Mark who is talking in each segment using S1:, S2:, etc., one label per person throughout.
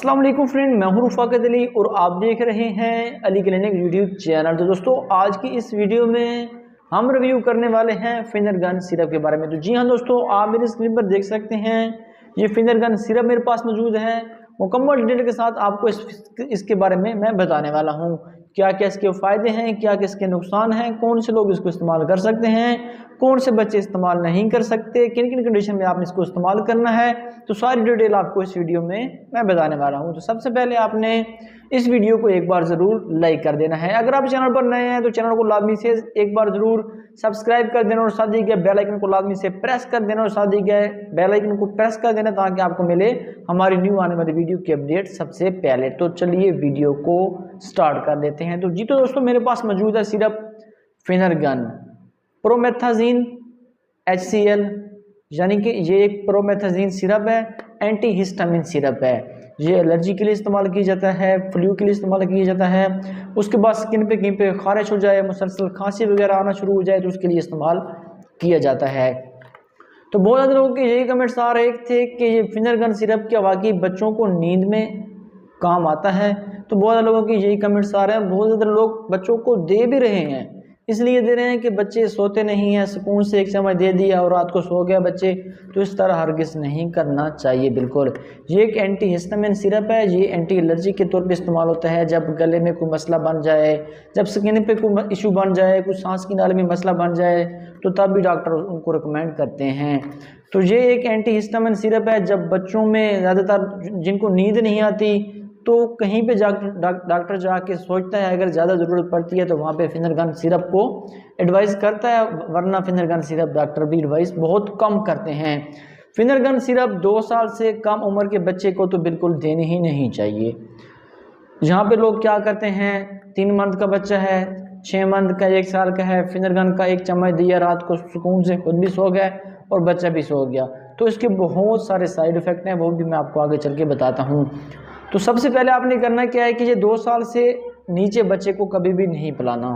S1: अस्सलाम वालेकुम फ्रेंड, मैं हूं रुफ़ाकत अली और आप देख रहे हैं अली क्लिनिक यूट्यूब चैनल। तो दोस्तों, आज की इस वीडियो में हम रिव्यू करने वाले हैं फिनरगन सिरप के बारे में। तो जी हाँ दोस्तों, आप मेरी स्क्रीन पर देख सकते हैं ये फिनरगन सिरप मेरे पास मौजूद है। मुकम्मल डिटेल के साथ आपको इसके बारे में मैं बताने वाला हूँ। क्या क्या इसके फ़ायदे हैं, क्या क्या इसके नुकसान हैं, कौन से लोग इसको इस्तेमाल कर सकते हैं, कौन से बच्चे इस्तेमाल नहीं कर सकते, किन किन कंडीशन में आपने इसको इस्तेमाल करना है, तो सारी डिटेल आपको इस वीडियो में मैं बताने वाला हूं। तो सबसे पहले आपने इस वीडियो को एक बार ज़रूर लाइक कर देना है। अगर आप चैनल पर नए हैं तो चैनल को लाजमी से एक बार ज़रूर सब्सक्राइब कर देना और साथ ही के बेल आइकन को लाजमी से प्रेस कर देना और साथ ही के बेल आइकन को प्रेस कर देना ताकि आपको मिले हमारी न्यू आने वाली वीडियो की अपडेट सबसे पहले। तो चलिए वीडियो को स्टार्ट कर लेते हैं। तो जी तो दोस्तों, मेरे पास मौजूद है सिरप फिनरगन प्रोमेथाजीन HCl, यानी कि ये एक प्रोमेथाजीन सिरप है, एंटी हिस्टामिन सिरप है। ये एलर्जी के लिए इस्तेमाल किया जाता है, फ्लू के लिए इस्तेमाल किया जाता है। उसके बाद स्किन पे कहीं पे खारिश हो जाए, मुसलसल खांसी वगैरह आना शुरू हो जाए तो उसके लिए इस्तेमाल किया जाता है। तो बहुत ज़्यादा लोगों के यही कमेंट्स आ रहे थे कि ये फिनरगन सिरप क्या वाकई बच्चों को नींद में काम आता है। तो बहुत ज़्यादा लोगों के यही कमेंट्स आ रहे हैं, बहुत ज़्यादा लोग बच्चों को दे भी रहे हैं। इसलिए दे रहे हैं कि बच्चे सोते नहीं हैं, सुकून से एक चम्मच दे दिया और रात को सो गया बच्चे। तो इस तरह हरगिज़ नहीं करना चाहिए बिल्कुल। ये एक एंटी हिस्टामिन सिरप है। ये एंटी एलर्जी के तौर पे इस्तेमाल होता है जब गले में कोई मसला बन जाए, जब स्किन पे कोई इशू बन जाए, कुछ सांस की नाली में मसला बन जाए, तो तब भी डॉक्टर उनको रिकमेंड करते हैं। तो ये एक एंटी हिस्टामिन सिरप है। जब बच्चों में ज़्यादातर जिनको नींद नहीं आती तो कहीं पे डॉक्टर जाके सोचता है अगर ज़्यादा ज़रूरत पड़ती है तो वहाँ पे फिनरगन सिरप को एडवाइस करता है, वरना फिनरगन सिरप डॉक्टर भी एडवाइस बहुत कम करते हैं। फिनरगन सिरप 2 साल से कम उम्र के बच्चे को तो बिल्कुल देनी ही नहीं चाहिए। यहाँ पे लोग क्या करते हैं, 3 मंथ का बच्चा है, 6 मंथ का, 1 साल का है, फिनरगन का 1 चम्मच दिया, रात को सुकून से खुद भी सो गया और बच्चा भी सो गया। तो इसके बहुत सारे साइड इफ़ेक्ट हैं, वो भी मैं आपको आगे चल के बताता हूँ। तो सबसे पहले आपने करना क्या है कि ये 2 साल से नीचे बच्चे को कभी भी नहीं पिलाना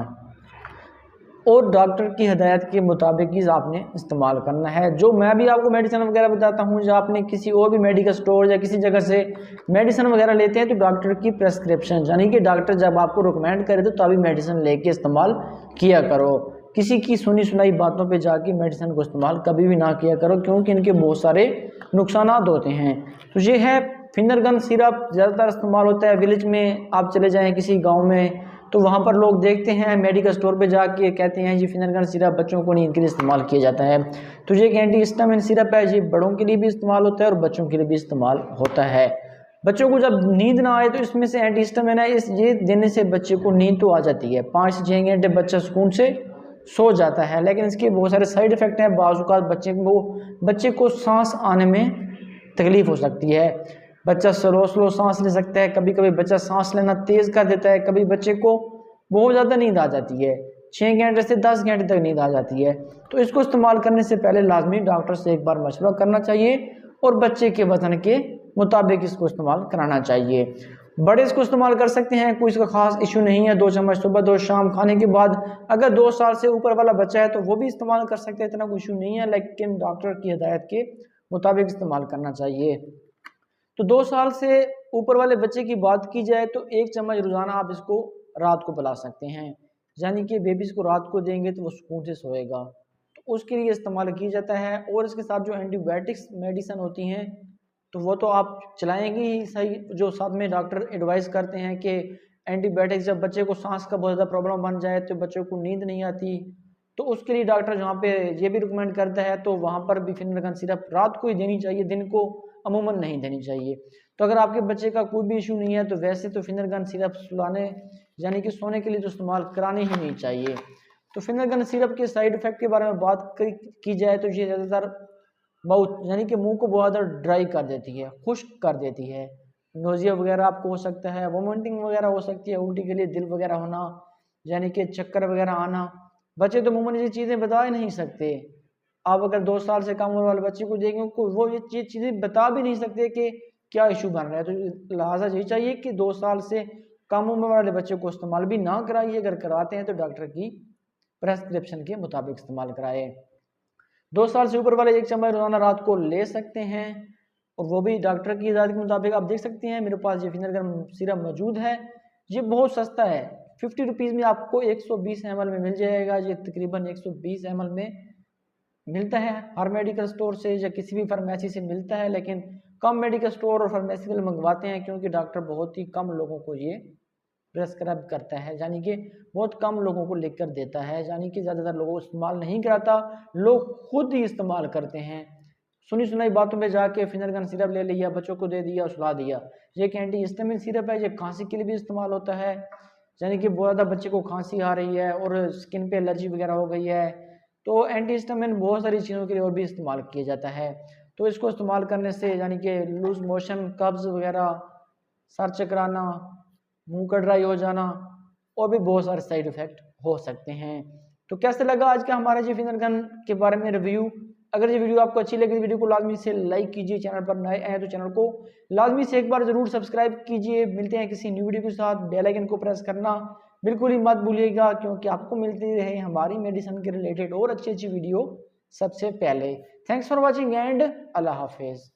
S1: और डॉक्टर की हिदायत के मुताबिक ही आपने इस्तेमाल करना है। जो मैं भी आपको मेडिसिन वगैरह बताता हूँ, जब आपने किसी और भी मेडिकल स्टोर या किसी जगह से मेडिसिन वगैरह लेते हैं तो डॉक्टर की प्रेस्क्रिप्शन, यानी कि डॉक्टर जब आपको रिकमेंड करे तो तभी मेडिसिन लेके इस्तेमाल किया करो। किसी की सुनी सुनाई बातों पे जाके मेडिसिन को इस्तेमाल कभी भी ना किया करो, क्योंकि इनके बहुत सारे नुकसान होते हैं। तो ये है फिनरगन सिरप। ज़्यादातर इस्तेमाल होता है विलेज में। आप चले जाएँ किसी गाँव में तो वहाँ पर लोग देखते हैं मेडिकल स्टोर पे जाके कहते हैं ये फिनरगन सिरप बच्चों को नींद के लिए इस्तेमाल किया जाता है। तो ये एक एंटी हिस्टामिन सिरप है। ये बड़ों के लिए भी इस्तेमाल होता है और बच्चों के लिए भी इस्तेमाल होता है। बच्चों को जब नींद ना आए तो इसमें से एंटी हिस्टामिन है, ये देने से बच्चे को नींद तो आ जाती है, 5 से 6 घंटे बच्चा सुकून से सो जाता है। लेकिन इसके बहुत सारे साइड इफ़ेक्ट हैं। बाज़ औक़ात बच्चे को सांस आने में तकलीफ़ हो सकती है। बच्चा स्लो सांस ले सकता है, कभी कभी बच्चा सांस लेना तेज़ कर देता है, कभी बच्चे को बहुत ज़्यादा नींद आ जाती है, 6 घंटे से 10 घंटे तक नींद आ जाती है। तो इसको इस्तेमाल करने से पहले लाजमी डॉक्टर से एक बार मशवरा करना चाहिए और बच्चे के वजन के मुताबिक इसको इस्तेमाल कराना चाहिए। बड़े इसको इस्तेमाल कर सकते हैं, कोई इसका खास इशू नहीं है। 2 चम्मच सुबह 2 शाम खाने के बाद। अगर 2 साल से ऊपर वाला बच्चा है तो वो भी इस्तेमाल कर सकते हैं, इतना कोई इशू नहीं है, लेकिन डॉक्टर की हिदायत के मुताबिक इस्तेमाल करना चाहिए। तो 2 साल से ऊपर वाले बच्चे की बात की जाए तो 1 चम्मच रोज़ाना आप इसको रात को पिला सकते हैं, यानी कि बेबीज़ को रात को देंगे तो वो सुकून से सोएगा। तो उसके लिए इस्तेमाल किया जाता है। और इसके साथ जो एंटीबायोटिक्स मेडिसिन होती हैं तो वो तो आप चलाएंगे ही सही, जो साथ में डॉक्टर एडवाइस करते हैं कि एंटीबायोटिक्स जब बच्चे को सांस का बहुत ज़्यादा प्रॉब्लम बन जाए तो बच्चे को नींद नहीं आती, तो उसके लिए डॉक्टर जहाँ पे ये भी रिकमेंड करता है तो वहाँ पर भी फिनरगन सिरप रात को ही देनी चाहिए, दिन को अमूमन नहीं देनी चाहिए। तो अगर आपके बच्चे का कोई भी इशू नहीं है तो वैसे तो फिनरगन सिरप सुलाने यानी कि सोने के लिए तो इस्तेमाल करानी ही नहीं चाहिए। तो फिनरगन सिरप के साइड इफ़ेक्ट के बारे में बात की जाए तो ये ज़्यादातर माउथ यानी कि मुंह को बहुत ज़्यादा ड्राई कर देती है, खुश्क कर देती है। नोज़िया वगैरह आपको हो सकता है, वोमिटिंग वगैरह हो सकती है, उल्टी के लिए दिल वगैरह होना, यानी कि चक्कर वगैरह आना। बच्चे तो अमूमन ये चीज़ें बता ही नहीं सकते। आप अगर 2 साल से कम उम्र वाले बच्चे को देखेंगे वो ये चीज़ें बता भी नहीं सकते कि क्या इशू बन रहा है। तो लिहाजा यही चाहिए कि 2 साल से कम उम्र वाले बच्चे को इस्तेमाल भी ना कराइए। अगर कराते हैं तो डॉक्टर की प्रेस्क्रिप्शन के मुताबिक इस्तेमाल कराए। 2 साल से ऊपर वाले 1 चम्मच रोजाना रात को ले सकते हैं। और वो भी डॉक्टर की हिदायत के मुताबिक। आप देख सकते हैं मेरे पास ये फिनरगन सिरप मौजूद है। ये बहुत सस्ता है, 50 रुपीज़ में आपको 120 ml में मिल जाएगा। ये तकरीबन 120 ml में मिलता है हर मेडिकल स्टोर से या किसी भी फार्मेसी से मिलता है, लेकिन कम मेडिकल स्टोर और फार्मेसी वाले मंगवाते हैं, क्योंकि डॉक्टर बहुत ही कम लोगों को ये प्रेस्क्राइब करता है, यानी कि बहुत कम लोगों को लिख कर देता है, यानी कि ज़्यादातर लोगों को इस्तेमाल नहीं कराता, लोग खुद ही इस्तेमाल करते हैं। सुनी सुनाई बातों पे जाके फिनरगन सिरप ले लिया, बच्चों को दे दिया, सुला दिया। ये एक एंटी हिस्टामिन सिरप है, ये खांसी के लिए भी इस्तेमाल होता है, यानी कि बहुत ज़्यादा बच्चे को खांसी आ रही है और स्किन पे एलर्जी वगैरह हो गई है, तो एंटी हिस्टामिन बहुत सारी चीज़ों के लिए और भी इस्तेमाल किया जाता है। तो इसको इस्तेमाल करने से यानी कि लूज मोशन, कब्ज़ वगैरह, सर चकराना, मुंह का ड्राई हो जाना और भी बहुत सारे साइड इफ़ेक्ट हो सकते हैं। तो कैसे लगा आज का हमारा जी फिनरगन के बारे में रिव्यू? अगर ये वीडियो आपको अच्छी लगी वीडियो को लाजमी से लाइक कीजिए, चैनल पर नए आए तो चैनल को लाजमी से एक बार ज़रूर सब्सक्राइब कीजिए। मिलते हैं किसी न्यू वीडियो के साथ, बेल आइकन को प्रेस करना बिल्कुल ही मत भूलिएगा, क्योंकि आपको मिलती रहे हमारी मेडिसिन के रिलेटेड और अच्छी अच्छी वीडियो सबसे पहले। थैंक्स फॉर वॉचिंग एंड अल्लाह हाफिज़।